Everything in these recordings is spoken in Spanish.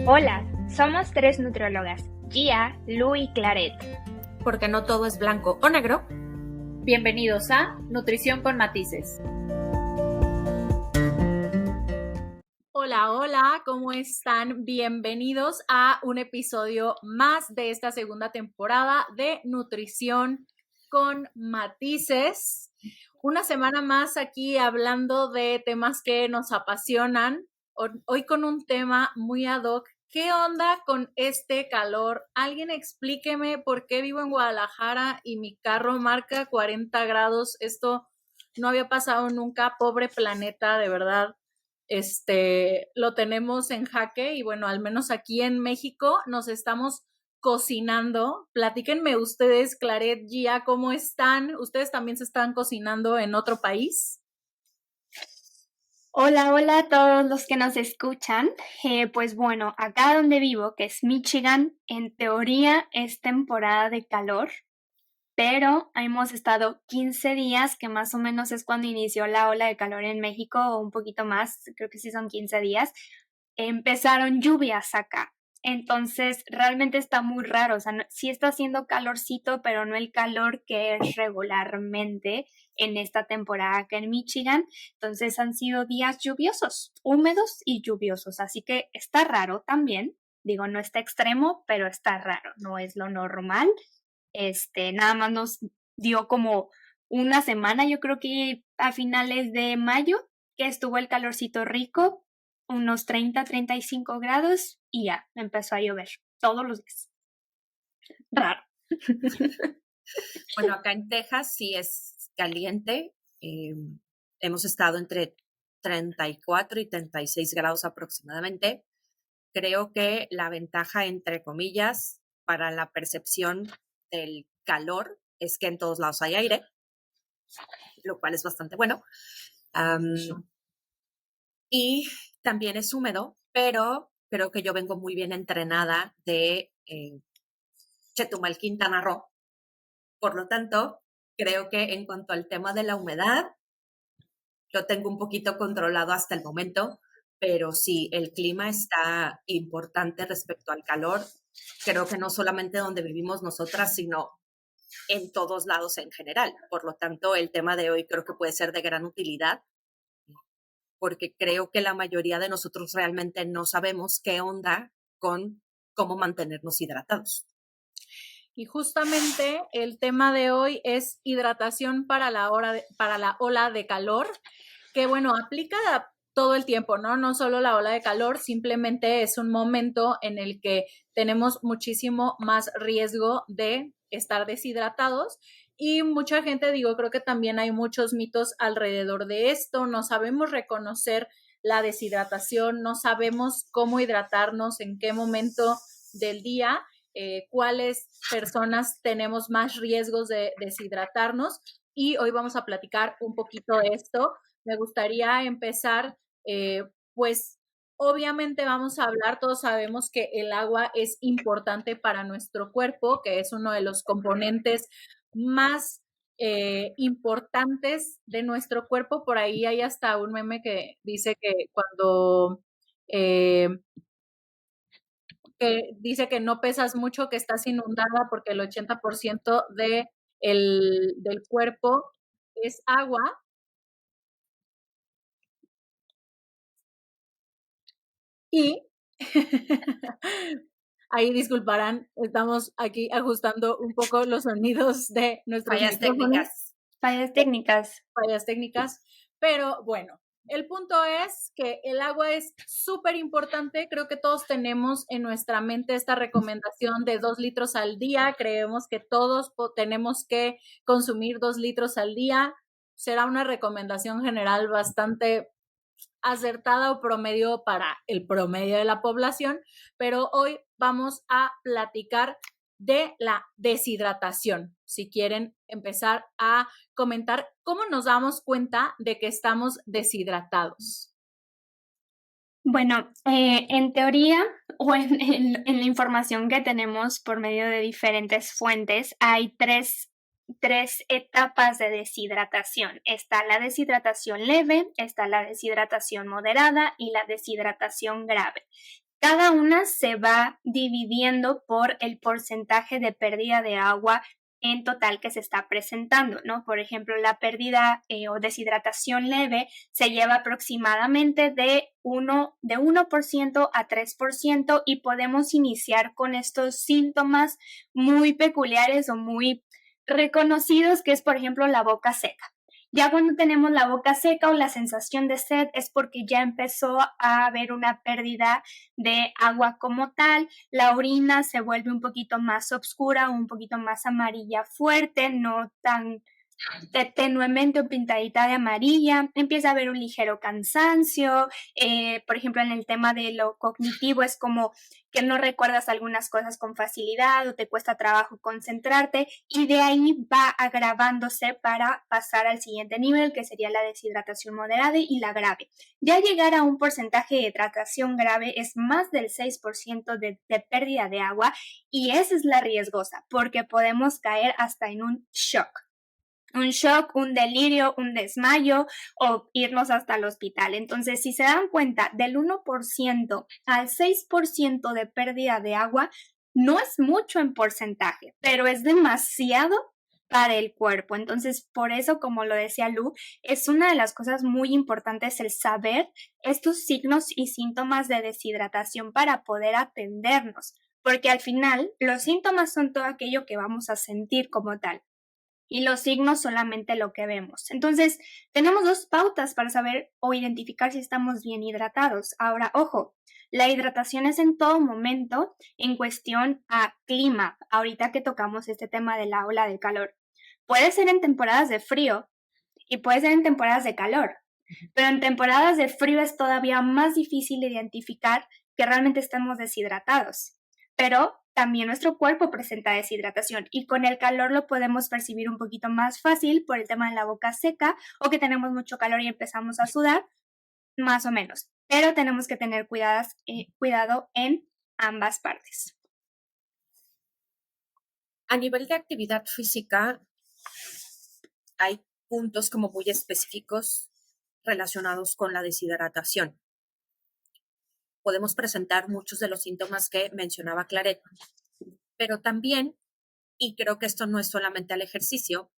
Hola, somos tres nutriólogas, Gia, Lu y Claret. Porque no todo es blanco o negro. Bienvenidos a Nutrición con Matices. Hola, ¿cómo están? Bienvenidos a un episodio más de esta segunda temporada de Nutrición con Matices. Una semana más aquí hablando de temas que nos apasionan. Hoy con un tema muy ad hoc. ¿Qué onda con este calor? Alguien explíqueme por qué vivo en Guadalajara y mi carro marca 40 grados. Esto no había pasado nunca. Pobre planeta, de verdad. Lo tenemos en jaque y bueno, al menos aquí en México nos estamos cocinando. Platíquenme ustedes, Claret, Gia, ¿cómo están? ¿Ustedes también se están cocinando en otro país? Hola a todos los que nos escuchan. Pues bueno, acá donde vivo, que es Michigan, en teoría es temporada de calor, pero hemos estado 15 días, que más o menos es cuando inició la ola de calor en México, o un poquito más, creo que sí son 15 días. Empezaron lluvias acá. Entonces, realmente está muy raro, o sea, sí está haciendo calorcito, pero no el calor que es regularmente en esta temporada acá en Michigan. Entonces, han sido días lluviosos, húmedos y lluviosos, así que está raro también. Digo, no está extremo, pero está raro, no es lo normal. Nada más nos dio como una semana, yo creo que a finales de mayo, que estuvo el calorcito rico, unos 35 grados y ya, empezó a llover todos los días. Raro. Bueno, acá en Texas sí es caliente. Hemos estado entre 34 y 36 grados aproximadamente. Creo que la ventaja, entre comillas, para la percepción del calor es que en todos lados hay aire, lo cual es bastante bueno. Y también es húmedo, pero creo que yo vengo muy bien entrenada de Chetumal, Quintana Roo. Por lo tanto, creo que en cuanto al tema de la humedad, lo tengo un poquito controlado hasta el momento, pero sí, el clima está importante respecto al calor. Creo que no solamente donde vivimos nosotras, sino en todos lados en general. Por lo tanto, el tema de hoy creo que puede ser de gran utilidad, porque creo que la mayoría de nosotros realmente no sabemos qué onda con cómo mantenernos hidratados. Y justamente el tema de hoy es hidratación para la ola de calor, que bueno, aplica todo el tiempo, ¿no? No solo la ola de calor, simplemente es un momento en el que tenemos muchísimo más riesgo de estar deshidratados. Y mucha gente, creo que también hay muchos mitos alrededor de esto. No sabemos reconocer la deshidratación, no sabemos cómo hidratarnos, en qué momento del día. Cuáles personas tenemos más riesgos de deshidratarnos, y hoy vamos a platicar un poquito de esto. Me gustaría empezar, pues obviamente vamos a hablar, todos sabemos que el agua es importante para nuestro cuerpo, que es uno de los componentes más importantes de nuestro cuerpo. Por ahí hay hasta un meme que dice que dice que no pesas mucho, que estás inundada, porque el 80% del cuerpo es agua. Y ahí disculparán, estamos aquí ajustando un poco los sonidos de nuestros micrófonos. Fallas técnicas, pero bueno. El punto es que el agua es súper importante. Creo que todos tenemos en nuestra mente esta recomendación de 2 litros al día. Creemos que todos tenemos que consumir 2 litros al día. Será una recomendación general bastante acertada o promedio para el promedio de la población, pero hoy vamos a platicar de la deshidratación. Si quieren empezar a comentar cómo nos damos cuenta de que estamos deshidratados. Bueno, en teoría o en la información que tenemos por medio de diferentes fuentes, hay tres etapas de deshidratación. Está la deshidratación leve, está la deshidratación moderada y la deshidratación grave. cada una se va dividiendo por el porcentaje de pérdida de agua en total que se está presentando, ¿no? Por ejemplo, la pérdida o deshidratación leve se lleva aproximadamente de 1% a 3% y podemos iniciar con estos síntomas muy peculiares o muy reconocidos, que es, por ejemplo, la boca seca. Ya cuando tenemos la boca seca o la sensación de sed es porque ya empezó a haber una pérdida de agua como tal, la orina se vuelve un poquito más oscura, un poquito más amarilla fuerte, no tan tenuemente o pintadita de amarilla, empieza a haber un ligero cansancio, por ejemplo en el tema de lo cognitivo es como que no recuerdas algunas cosas con facilidad o te cuesta trabajo concentrarte y de ahí va agravándose para pasar al siguiente nivel que sería la deshidratación moderada y la grave. Ya llegar a un porcentaje de hidratación grave es más del 6% de pérdida de agua y esa es la riesgosa porque podemos caer hasta en un shock, un delirio, un desmayo o irnos hasta el hospital. Entonces, si se dan cuenta, del 1% al 6% de pérdida de agua no es mucho en porcentaje, pero es demasiado para el cuerpo. Entonces, por eso, como lo decía Lu, es una de las cosas muy importantes el saber estos signos y síntomas de deshidratación para poder atendernos, porque al final los síntomas son todo aquello que vamos a sentir como tal y los signos solamente lo que vemos. Entonces, tenemos dos pautas para saber o identificar si estamos bien hidratados. Ahora, ojo, la hidratación es en todo momento en cuestión a clima, ahorita que tocamos este tema de la ola de calor. Puede ser en temporadas de frío y puede ser en temporadas de calor, pero en temporadas de frío es todavía más difícil identificar que realmente estamos deshidratados. Pero también nuestro cuerpo presenta deshidratación y con el calor lo podemos percibir un poquito más fácil por el tema de la boca seca o que tenemos mucho calor y empezamos a sudar, más o menos. Pero tenemos que tener cuidado en ambas partes. A nivel de actividad física, hay puntos como muy específicos relacionados con la deshidratación. Podemos presentar muchos de los síntomas que mencionaba Claret, pero también, y creo que esto no es solamente al ejercicio,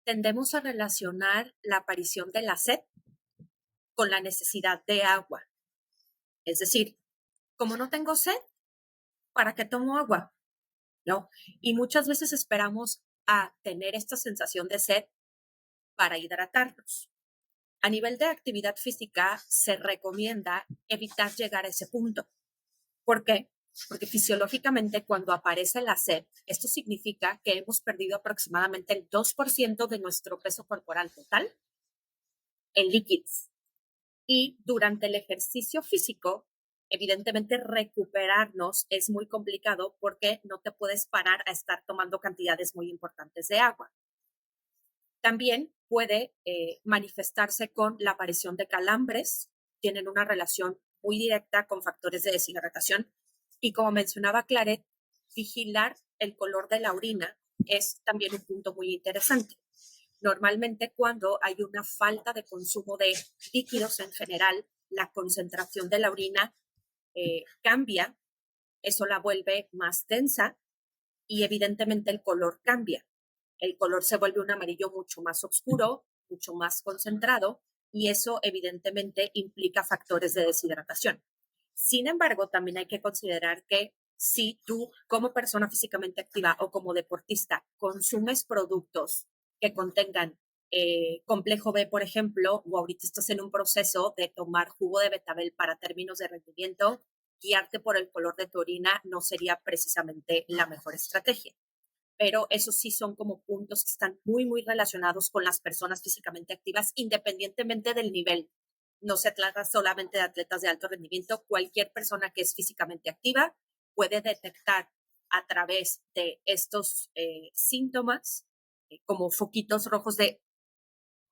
tendemos a relacionar la aparición de la sed con la necesidad de agua. Es decir, como no tengo sed, ¿para qué tomo agua? ¿No? Y muchas veces esperamos a tener esta sensación de sed para hidratarnos. A nivel de actividad física, se recomienda evitar llegar a ese punto. ¿Por qué? Porque fisiológicamente cuando aparece la sed, esto significa que hemos perdido aproximadamente el 2% de nuestro peso corporal total en líquidos. Y durante el ejercicio físico, evidentemente recuperarnos es muy complicado porque no te puedes parar a estar tomando cantidades muy importantes de agua. También puede manifestarse con la aparición de calambres, tienen una relación muy directa con factores de deshidratación. Y como mencionaba Claret, vigilar el color de la orina es también un punto muy interesante. Normalmente cuando hay una falta de consumo de líquidos en general, la concentración de la orina cambia, eso la vuelve más densa y evidentemente el color cambia. El color se vuelve un amarillo mucho más oscuro, mucho más concentrado y eso evidentemente implica factores de deshidratación. Sin embargo, también hay que considerar que si tú como persona físicamente activa o como deportista consumes productos que contengan complejo B, por ejemplo, o ahorita estás en un proceso de tomar jugo de betabel para términos de rendimiento, guiarte por el color de tu orina no sería precisamente la mejor estrategia. Pero esos sí son como puntos que están muy, muy relacionados con las personas físicamente activas, independientemente del nivel. No se trata solamente de atletas de alto rendimiento, cualquier persona que es físicamente activa puede detectar a través de estos síntomas como foquitos rojos de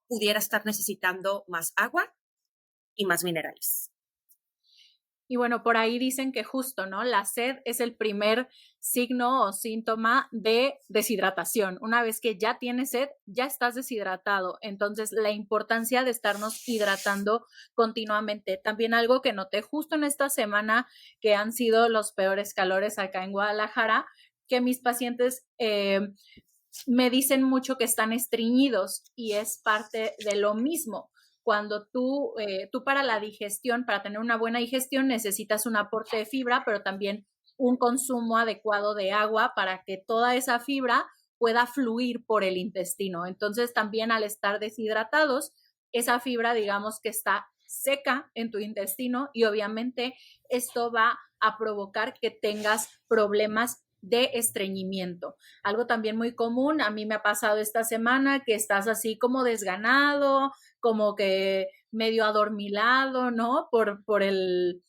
pudiera estar necesitando más agua y más minerales. Y bueno, por ahí dicen que justo, ¿no? La sed es el primer signo o síntoma de deshidratación. Una vez que ya tienes sed, ya estás deshidratado. Entonces, la importancia de estarnos hidratando continuamente. También algo que noté justo en esta semana, que han sido los peores calores acá en Guadalajara, que mis pacientes me dicen mucho que están estreñidos y es parte de lo mismo. Cuando tú para la digestión, para tener una buena digestión, necesitas un aporte de fibra, pero también un consumo adecuado de agua para que toda esa fibra pueda fluir por el intestino. Entonces, también al estar deshidratados, esa fibra, digamos que está seca en tu intestino y obviamente esto va a provocar que tengas problemas de estreñimiento. Algo también muy común, a mí me ha pasado esta semana que estás así como desganado, como que medio adormilado, ¿no? Por el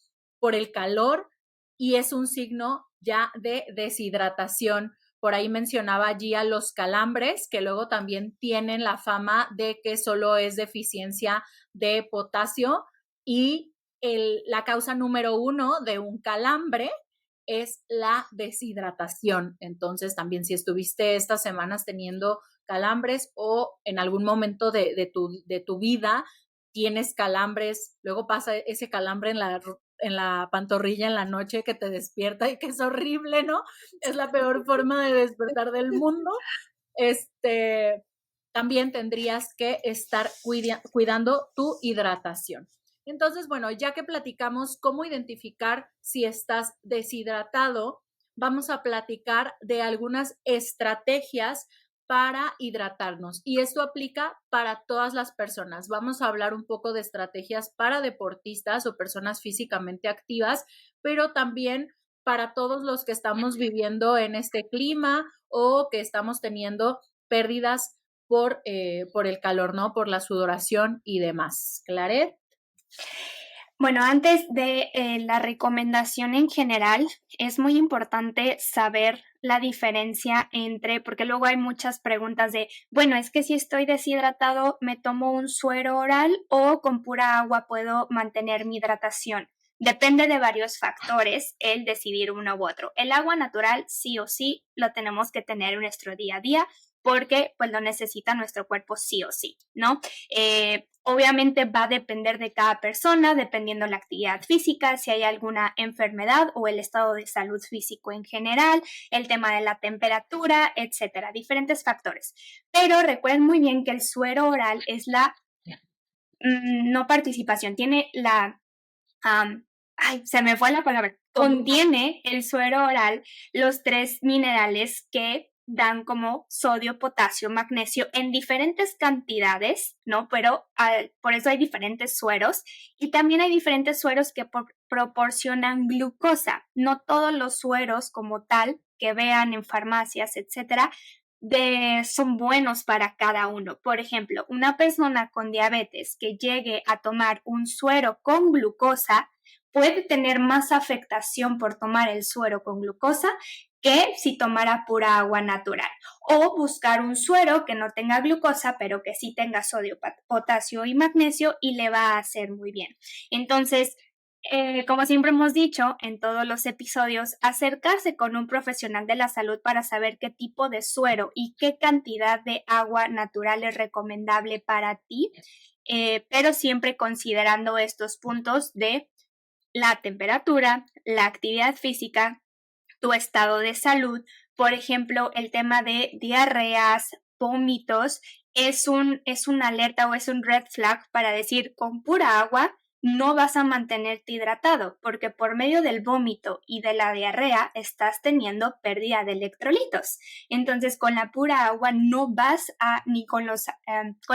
calor y es un signo ya de deshidratación. Por ahí mencionaba allí a los calambres, que luego también tienen la fama de que solo es deficiencia de potasio y la causa número 1 de un calambre es la deshidratación. Entonces, también si estuviste estas semanas teniendo calambres o en algún momento de tu vida tienes calambres, luego pasa ese calambre en la pantorrilla en la noche que te despierta y que es horrible, ¿no? Es la peor forma de despertar del mundo. También tendrías que estar cuidando tu hidratación. Entonces, bueno, ya que platicamos cómo identificar si estás deshidratado, vamos a platicar de algunas estrategias para hidratarnos. Y esto aplica para todas las personas. Vamos a hablar un poco de estrategias para deportistas o personas físicamente activas, pero también para todos los que estamos viviendo en este clima o que estamos teniendo pérdidas por el calor, ¿no? Por la sudoración y demás. Claret. Bueno, antes de la recomendación en general, es muy importante saber la diferencia entre, porque luego hay muchas preguntas de, bueno, es que si estoy deshidratado, ¿me tomo un suero oral o con pura agua puedo mantener mi hidratación? Depende de varios factores el decidir uno u otro. El agua natural sí o sí lo tenemos que tener en nuestro día a día porque pues lo necesita nuestro cuerpo sí o sí, ¿no? Obviamente va a depender de cada persona, dependiendo la actividad física, si hay alguna enfermedad o el estado de salud físico en general, el tema de la temperatura, etcétera, diferentes factores. Pero recuerden muy bien que el suero oral es la no participación, tiene la se me fue la palabra. Contiene el suero oral los 3 minerales que dan como sodio, potasio, magnesio en diferentes cantidades, ¿no? Pero por eso hay diferentes sueros y también hay diferentes sueros que proporcionan glucosa. No todos los sueros como tal que vean en farmacias, etcétera, son buenos para cada uno. Por ejemplo, una persona con diabetes que llegue a tomar un suero con glucosa puede tener más afectación por tomar el suero con glucosa que si tomara pura agua natural. O buscar un suero que no tenga glucosa, pero que sí tenga sodio, potasio y magnesio y le va a hacer muy bien. Entonces, como siempre hemos dicho en todos los episodios, acercarse con un profesional de la salud para saber qué tipo de suero y qué cantidad de agua natural es recomendable para ti, pero siempre considerando estos puntos de la temperatura, la actividad física, tu estado de salud. Por ejemplo, el tema de diarreas, vómitos, es una alerta o es un red flag para decir con pura agua no vas a mantenerte hidratado porque por medio del vómito y de la diarrea estás teniendo pérdida de electrolitos. Entonces con la pura agua no vas a, con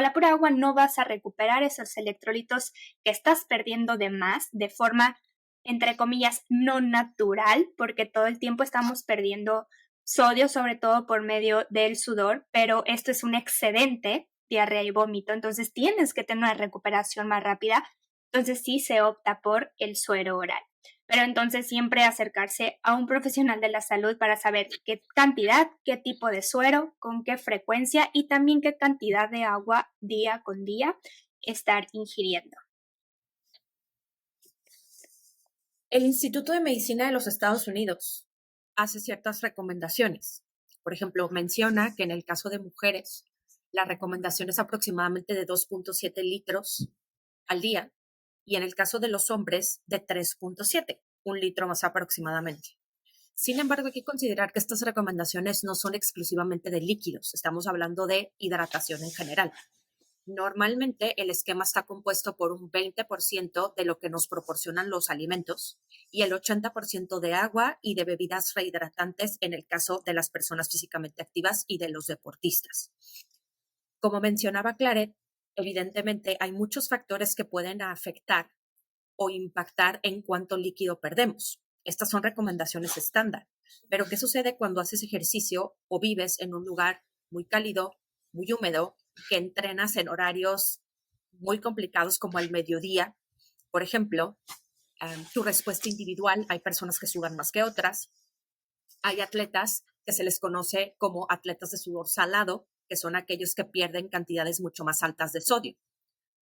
la pura agua no vas a recuperar esos electrolitos que estás perdiendo de más de forma entre comillas, no natural, porque todo el tiempo estamos perdiendo sodio, sobre todo por medio del sudor, pero esto es un excedente, diarrea y vómito, entonces tienes que tener una recuperación más rápida, entonces sí se opta por el suero oral. Pero entonces siempre acercarse a un profesional de la salud para saber qué cantidad, qué tipo de suero, con qué frecuencia y también qué cantidad de agua día con día estar ingiriendo. El Instituto de Medicina de los Estados Unidos hace ciertas recomendaciones. Por ejemplo, menciona que en el caso de mujeres, la recomendación es aproximadamente de 2.7 litros al día y en el caso de los hombres de 3.7, un litro más aproximadamente. Sin embargo, hay que considerar que estas recomendaciones no son exclusivamente de líquidos, estamos hablando de hidratación en general. Normalmente el esquema está compuesto por un 20% de lo que nos proporcionan los alimentos y el 80% de agua y de bebidas rehidratantes en el caso de las personas físicamente activas y de los deportistas. Como mencionaba Claret, evidentemente hay muchos factores que pueden afectar o impactar en cuánto líquido perdemos. Estas son recomendaciones estándar. Pero ¿qué sucede cuando haces ejercicio o vives en un lugar muy cálido, muy húmedo, que entrenas en horarios muy complicados como el mediodía? Por ejemplo, tu respuesta individual, hay personas que sudan más que otras. Hay atletas que se les conoce como atletas de sudor salado, que son aquellos que pierden cantidades mucho más altas de sodio,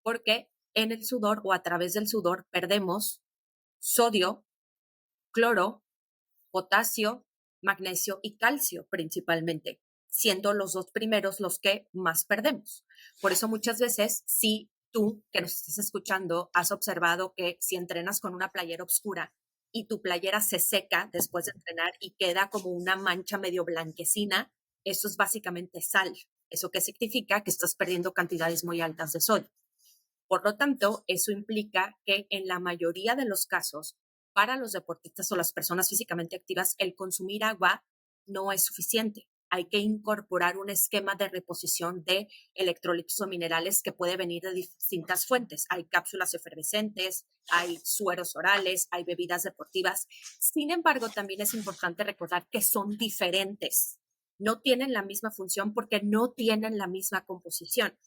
porque en el sudor o a través del sudor perdemos sodio, cloro, potasio, magnesio y calcio principalmente, siendo los dos primeros los que más perdemos. Por eso muchas veces, si tú que nos estás escuchando has observado que si entrenas con una playera oscura y tu playera se seca después de entrenar y queda como una mancha medio blanquecina, eso es básicamente sal. ¿Eso qué significa? Que estás perdiendo cantidades muy altas de sodio. Por lo tanto, eso implica que en la mayoría de los casos, para los deportistas o las personas físicamente activas, el consumir agua no es suficiente. Hay que incorporar un esquema de reposición de electrolitos o minerales que puede venir de distintas fuentes. Hay cápsulas efervescentes, hay sueros orales, hay bebidas deportivas. Sin embargo, también es importante recordar que son diferentes. No tienen la misma función porque no tienen la misma composición.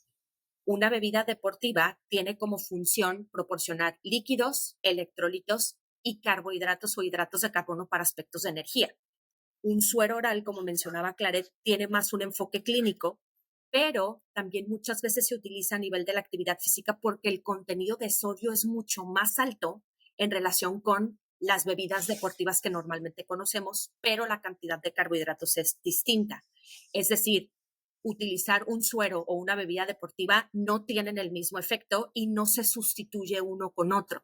Una bebida deportiva tiene como función proporcionar líquidos, electrolitos y carbohidratos o hidratos de carbono para aspectos de energía. Un suero oral, como mencionaba Claret, tiene más un enfoque clínico, pero también muchas veces se utiliza a nivel de la actividad física porque el contenido de sodio es mucho más alto en relación con las bebidas deportivas que normalmente conocemos, pero la cantidad de carbohidratos es distinta. Es decir, utilizar un suero o una bebida deportiva no tienen el mismo efecto y no se sustituye uno con otro.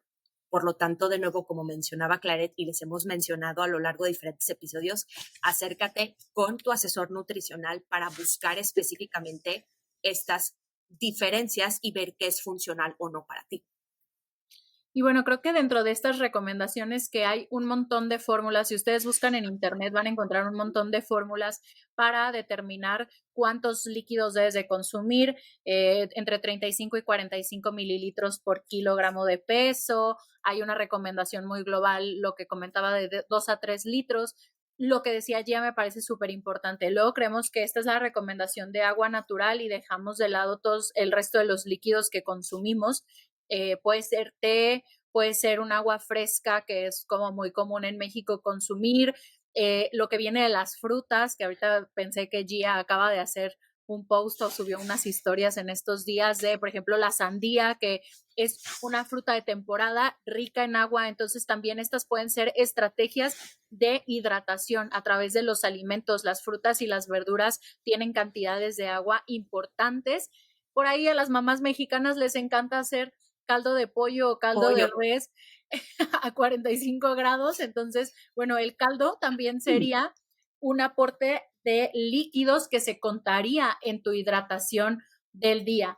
Por lo tanto, de nuevo, como mencionaba Claret y les hemos mencionado a lo largo de diferentes episodios, acércate con tu asesor nutricional para buscar específicamente estas diferencias y ver qué es funcional o no para ti. Y bueno, creo que dentro de estas recomendaciones que hay un montón de fórmulas, si ustedes buscan en internet van a encontrar un montón de fórmulas para determinar cuántos líquidos debes de consumir, entre 35 y 45 mililitros por kilogramo de peso. Hay una recomendación muy global, lo que comentaba de 2 a 3 litros. Lo que decía Gia me parece súper importante. Luego creemos que esta es la recomendación de agua natural y dejamos de lado todos el resto de los líquidos que consumimos. Puede ser té, puede ser un agua fresca, que es como muy común en México consumir, lo que viene de las frutas, que ahorita pensé que Gia acaba de hacer un post o subió unas historias en estos días de, por ejemplo, la sandía, que es una fruta de temporada rica en agua, entonces también estas pueden ser estrategias de hidratación a través de los alimentos. Las frutas y las verduras tienen cantidades de agua importantes. Por ahí a las mamás mexicanas les encanta hacer caldo de pollo o caldo de res a 45 grados. Entonces, bueno, el caldo también sería un aporte de líquidos que se contaría en tu hidratación del día.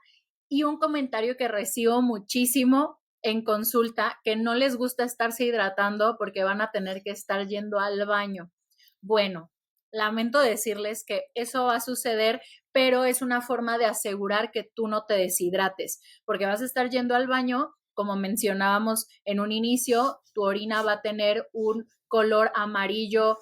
Y un comentario que recibo muchísimo en consulta, que no les gusta estarse hidratando porque van a tener que estar yendo al baño. Bueno, lamento decirles que eso va a suceder, pero es una forma de asegurar que tú no te deshidrates, porque vas a estar yendo al baño, como mencionábamos en un inicio, tu orina va a tener un color amarillo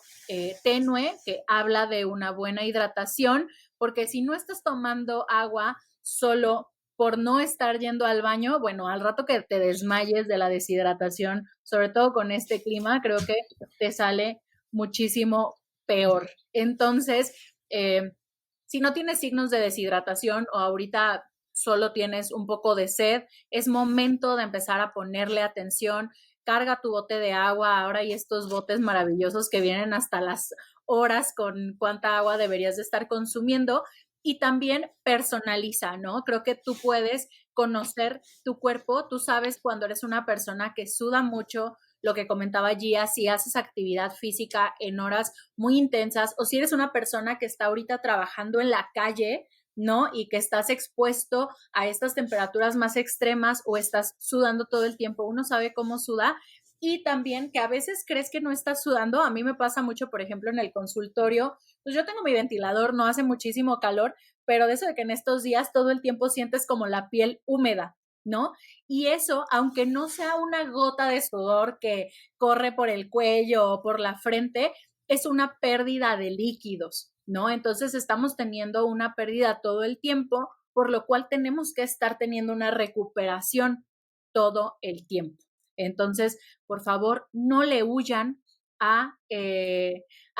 tenue, que habla de una buena hidratación, porque si no estás tomando agua solo por no estar yendo al baño, bueno, al rato que te desmayes de la deshidratación, sobre todo con este clima, creo que te sale muchísimo peor. Entonces, si no tienes signos de deshidratación o ahorita solo tienes un poco de sed, es momento de empezar a ponerle atención. carga tu bote de agua. Ahora hay estos botes maravillosos que vienen hasta las horas con cuánta agua deberías de estar consumiendo. Y también personaliza, ¿no? Creo que tú puedes conocer tu cuerpo, tú sabes cuando eres una persona que suda mucho, lo que comentaba Gia, si haces actividad física en horas muy intensas o si eres una persona que está ahorita trabajando en la calle, ¿no? Y que estás expuesto a estas temperaturas más extremas o estás sudando todo el tiempo, uno sabe cómo suda. Y también que a veces crees que no estás sudando. A mí me pasa mucho, por ejemplo, en el consultorio, pues yo tengo mi ventilador, no hace muchísimo calor, pero de eso de que en estos días todo el tiempo sientes como la piel húmeda, ¿no? Y eso, aunque no sea una gota de sudor que corre por el cuello o por la frente, es una pérdida de líquidos, ¿no? Entonces estamos teniendo una pérdida todo el tiempo, por lo cual tenemos que estar teniendo una recuperación todo el tiempo. Entonces, por favor, no le huyan a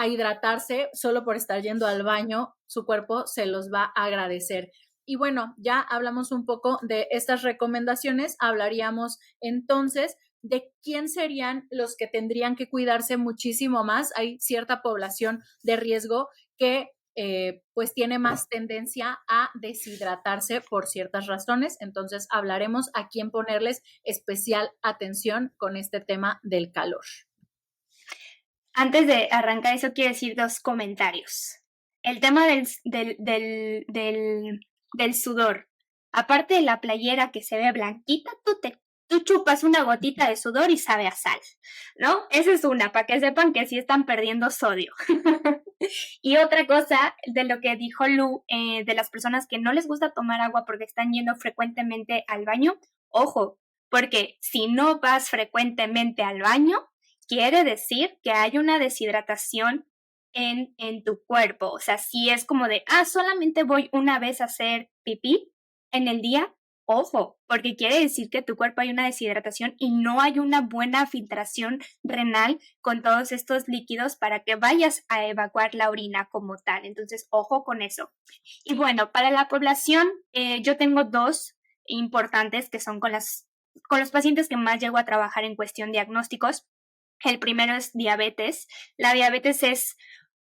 hidratarse solo por estar yendo al baño, su cuerpo se los va a agradecer. Y bueno, ya hablamos un poco de estas recomendaciones, hablaríamos entonces de quién serían los que tendrían que cuidarse muchísimo más. Hay cierta población de riesgo que pues tiene más tendencia a deshidratarse por ciertas razones. Entonces hablaremos a quién ponerles especial atención con este tema del calor. Antes de arrancar eso, quiero decir 2 comentarios. El tema del sudor. Aparte de la playera que se ve blanquita, tú chupas una gotita de sudor y sabe a sal, ¿no? Esa es una, para que sepan que sí están perdiendo sodio. Y otra cosa de lo que dijo Lu, de las personas que no les gusta tomar agua porque están yendo frecuentemente al baño, ojo, porque si no vas frecuentemente al baño, quiere decir que hay una deshidratación en tu cuerpo. O sea, si es como de, solamente voy una vez a hacer pipí en el día, ojo, porque quiere decir que tu cuerpo hay una deshidratación y no hay una buena filtración renal con todos estos líquidos para que vayas a evacuar la orina como tal. Entonces, ojo con eso. Y bueno, para la población, yo tengo 2 importantes que son con los pacientes que más llego a trabajar en cuestión diagnósticos. El primero es diabetes. La diabetes es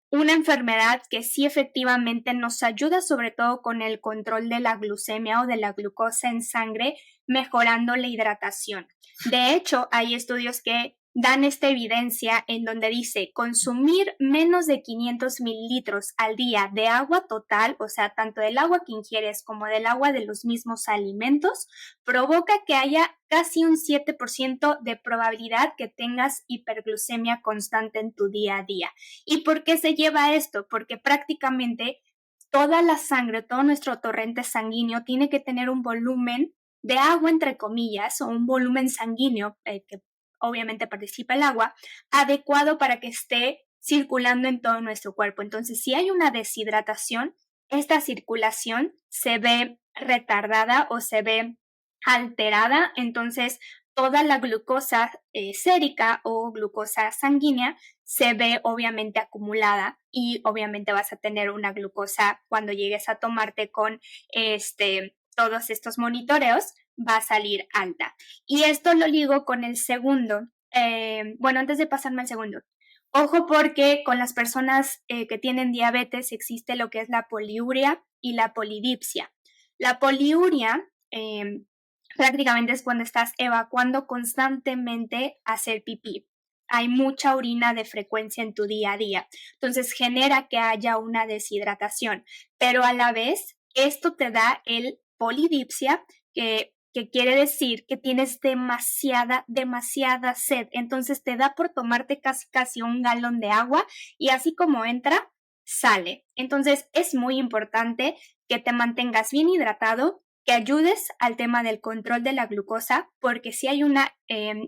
una enfermedad que sí efectivamente nos ayuda sobre todo con el control de la glucemia o de la glucosa en sangre, mejorando la hidratación. De hecho, hay estudios que dan esta evidencia en donde dice consumir menos de 500 mililitros al día de agua total, o sea, tanto del agua que ingieres como del agua de los mismos alimentos, provoca que haya casi un 7% de probabilidad que tengas hiperglucemia constante en tu día a día. ¿Y por qué se lleva esto? Porque prácticamente toda la sangre, todo nuestro torrente sanguíneo tiene que tener un volumen de agua, entre comillas, o un volumen sanguíneo que obviamente participa el agua, adecuado para que esté circulando en todo nuestro cuerpo. Entonces, si hay una deshidratación, esta circulación se ve retardada o se ve alterada, entonces toda la glucosa sérica o glucosa sanguínea se ve obviamente acumulada y obviamente vas a tener una glucosa cuando llegues a tomarte con todos estos monitoreos, va a salir alta. Y esto lo ligo con el segundo. Bueno, antes de pasarme al segundo, ojo porque con las personas que tienen diabetes existe lo que es la poliuria y la polidipsia. La poliuria prácticamente es cuando estás evacuando constantemente a hacer pipí. Hay mucha orina de frecuencia en tu día a día. Entonces genera que haya una deshidratación. Pero a la vez, esto te da el polidipsia, que quiere decir que tienes demasiada sed. Entonces te da por tomarte casi un galón de agua y así como entra, sale. Entonces es muy importante que te mantengas bien hidratado, que ayudes al tema del control de la glucosa, porque si hay un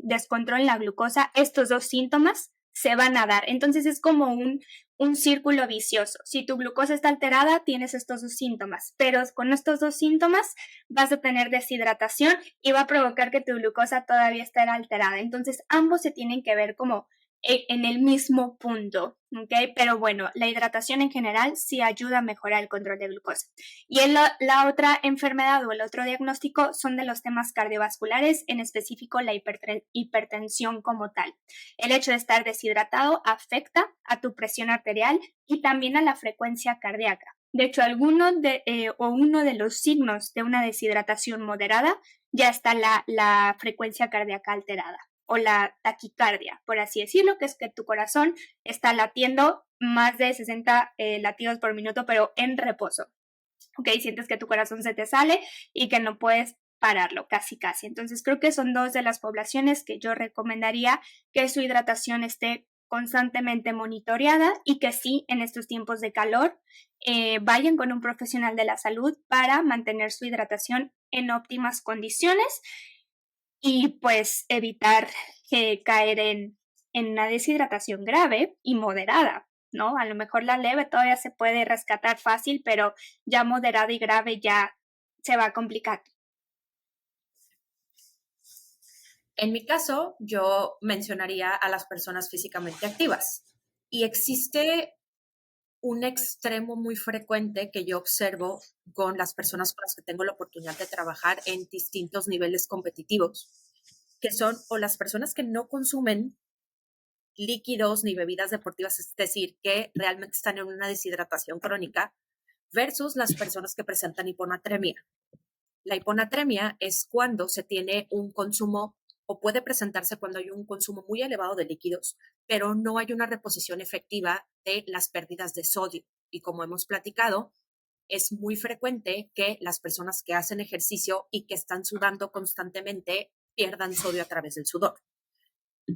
descontrol en la glucosa, estos 2 síntomas se van a dar. Entonces es como un círculo vicioso. Si tu glucosa está alterada, tienes estos 2 síntomas, pero con estos 2 síntomas vas a tener deshidratación y va a provocar que tu glucosa todavía esté alterada. Entonces ambos se tienen que ver como en el mismo punto, ¿ok? Pero bueno, la hidratación en general sí ayuda a mejorar el control de glucosa. Y la otra enfermedad o el otro diagnóstico son de los temas cardiovasculares, en específico la hipertensión como tal. El hecho de estar deshidratado afecta a tu presión arterial y también a la frecuencia cardíaca. De hecho, uno de los signos de una deshidratación moderada ya está la frecuencia cardíaca alterada o la taquicardia, por así decirlo, que es que tu corazón está latiendo más de 60 latidos por minuto, pero en reposo. ¿Ok? Sientes que tu corazón se te sale y que no puedes pararlo, casi. Entonces creo que son dos de las poblaciones que yo recomendaría que su hidratación esté constantemente monitoreada y que sí, en estos tiempos de calor, vayan con un profesional de la salud para mantener su hidratación en óptimas condiciones y pues evitar caer en una deshidratación grave y moderada, ¿no? A lo mejor la leve todavía se puede rescatar fácil, pero ya moderada y grave ya se va a complicar. En mi caso, yo mencionaría a las personas físicamente activas. Y existe un extremo muy frecuente que yo observo con las personas con las que tengo la oportunidad de trabajar en distintos niveles competitivos, que son o las personas que no consumen líquidos ni bebidas deportivas, es decir, que realmente están en una deshidratación crónica, versus las personas que presentan hiponatremia. La hiponatremia es cuando se tiene un consumo o puede presentarse cuando hay un consumo muy elevado de líquidos, pero no hay una reposición efectiva de las pérdidas de sodio. Y como hemos platicado, es muy frecuente que las personas que hacen ejercicio y que están sudando constantemente pierdan sodio a través del sudor.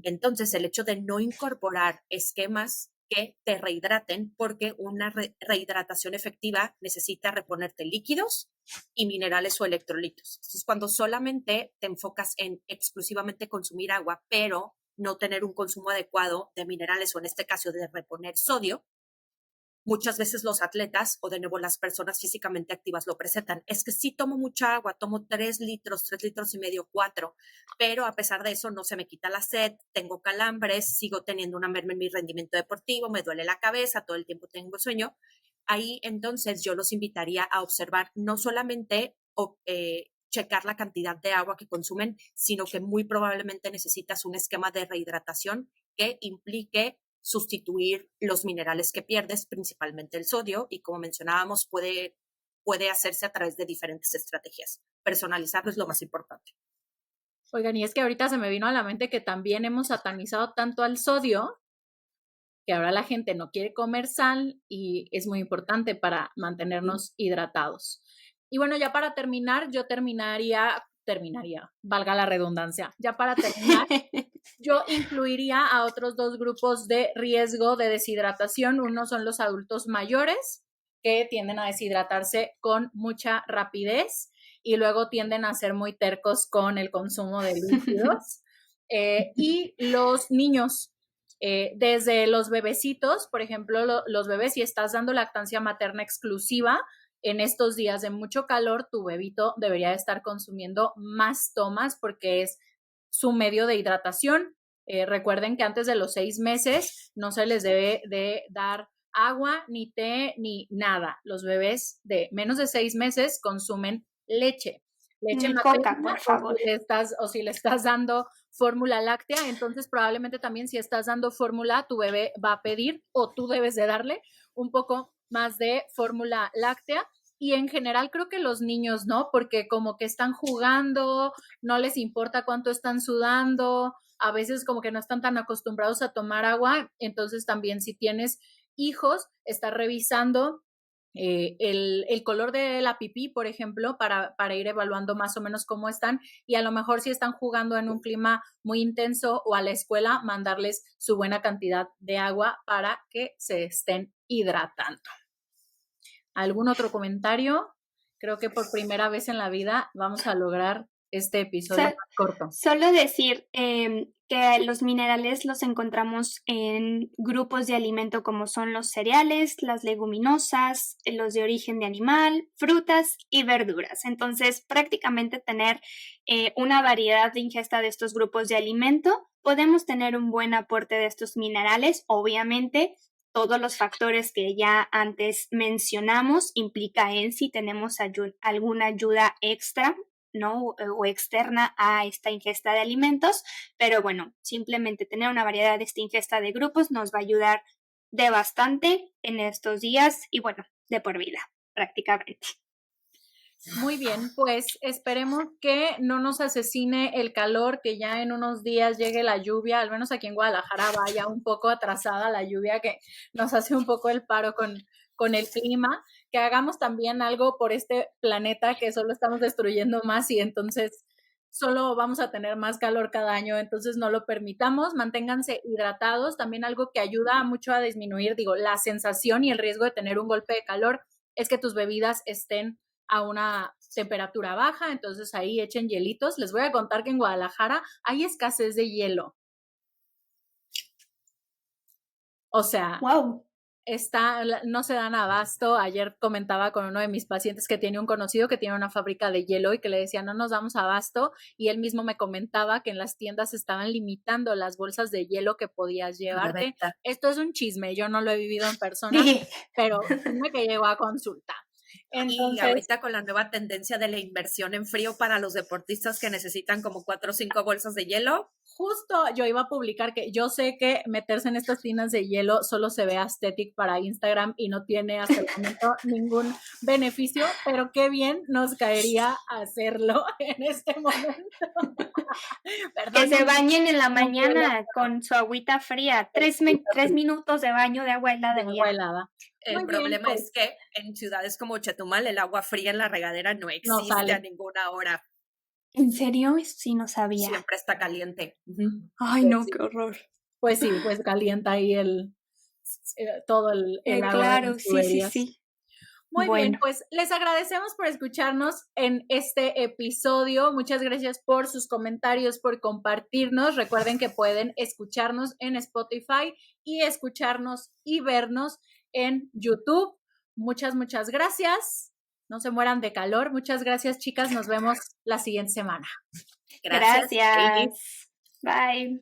Entonces, el hecho de no incorporar esquemas que te rehidraten, porque una rehidratación efectiva necesita reponerte líquidos y minerales o electrolitos. Entonces, cuando solamente te enfocas en exclusivamente consumir agua, pero no tener un consumo adecuado de minerales o en este caso de reponer sodio, muchas veces los atletas o de nuevo las personas físicamente activas lo presentan. Es que sí tomo mucha agua, tomo 3 litros y medio, 4, pero a pesar de eso no se me quita la sed, tengo calambres, sigo teniendo una merma en mi rendimiento deportivo, me duele la cabeza, todo el tiempo tengo sueño. Ahí entonces yo los invitaría a observar no solamente checar la cantidad de agua que consumen, sino que muy probablemente necesitas un esquema de rehidratación que implique sustituir los minerales que pierdes, principalmente el sodio, y como mencionábamos, puede hacerse a través de diferentes estrategias. Personalizarlo es lo más importante. Oigan, y es que ahorita se me vino a la mente que también hemos satanizado tanto al sodio, que ahora la gente no quiere comer sal y es muy importante para mantenernos hidratados. Y bueno, ya para terminar, yo terminaría, valga la redundancia, ya para terminar, yo incluiría a otros dos grupos de riesgo de deshidratación. Uno son los adultos mayores, que tienden a deshidratarse con mucha rapidez y luego tienden a ser muy tercos con el consumo de líquidos. Y los niños, desde los bebecitos, por ejemplo, los bebés, si estás dando lactancia materna exclusiva, en estos días de mucho calor, tu bebito debería estar consumiendo más tomas porque es su medio de hidratación. Recuerden que antes de los 6 meses no se les debe de dar agua, ni té, ni nada. Los bebés de menos de 6 meses consumen leche. Leche ni materna, coca, por favor. o si le estás dando fórmula láctea, entonces probablemente también si estás dando fórmula, tu bebé va a pedir o tú debes de darle un poco más de fórmula láctea. Y en general creo que los niños, ¿no? Porque como que están jugando, no les importa cuánto están sudando, a veces como que no están tan acostumbrados a tomar agua, entonces también si tienes hijos, estar revisando el color de la pipí, por ejemplo, para ir evaluando más o menos cómo están y a lo mejor si están jugando en un clima muy intenso o a la escuela, mandarles su buena cantidad de agua para que se estén hidratando. ¿Algún otro comentario? Creo que por primera vez en la vida vamos a lograr este episodio más corto. Solo decir que los minerales los encontramos en grupos de alimento como son los cereales, las leguminosas, los de origen de animal, frutas y verduras. Entonces, prácticamente tener una variedad de ingesta de estos grupos de alimento podemos tener un buen aporte de estos minerales. Obviamente, todos los factores que ya antes mencionamos implica en si tenemos alguna ayuda extra, ¿no? O externa a esta ingesta de alimentos, pero bueno, simplemente tener una variedad de esta ingesta de grupos nos va a ayudar de bastante en estos días y bueno, de por vida, prácticamente. Muy bien, pues esperemos que no nos asesine el calor, que ya en unos días llegue la lluvia, al menos aquí en Guadalajara vaya un poco atrasada la lluvia, que nos hace un poco el paro con el clima, que hagamos también algo por este planeta que solo estamos destruyendo más y entonces solo vamos a tener más calor cada año, entonces no lo permitamos, manténganse hidratados, también algo que ayuda mucho a disminuir, la sensación y el riesgo de tener un golpe de calor es que tus bebidas estén a una temperatura baja, entonces ahí echen hielitos. Les voy a contar que en Guadalajara hay escasez de hielo. O sea, wow. No se dan abasto. Ayer comentaba con uno de mis pacientes que tiene un conocido que tiene una fábrica de hielo y que le decía no nos damos abasto, y él mismo me comentaba que en las tiendas estaban limitando las bolsas de hielo que podías llevarte. Esto es un chisme, yo no lo he vivido en persona, pero dime que llegó a consulta. Entonces, y ahorita con la nueva tendencia de la inversión en frío para los deportistas que necesitan como 4 o 5 bolsas de hielo. Justo yo iba a publicar que yo sé que meterse en estas tinas de hielo solo se ve aesthetic para Instagram y no tiene hasta el momento ningún beneficio, pero qué bien nos caería hacerlo en este momento. Perdón, que se bañen en la mañana con su agüita fría, 3 minutos de baño de agua helada. El problema es que en ciudades como Chetumal el agua fría en la regadera no existe a ninguna hora. ¿En serio? Sí, no sabía. Siempre está caliente. Ay, no, qué horror. Pues sí, pues calienta ahí todo el agua. Claro, sí. Muy bien, pues les agradecemos por escucharnos en este episodio. Muchas gracias por sus comentarios, por compartirnos. Recuerden que pueden escucharnos en Spotify y escucharnos y vernos en YouTube. Muchas gracias. No se mueran de calor. Muchas gracias, chicas. Nos vemos la siguiente semana. Gracias. Bye.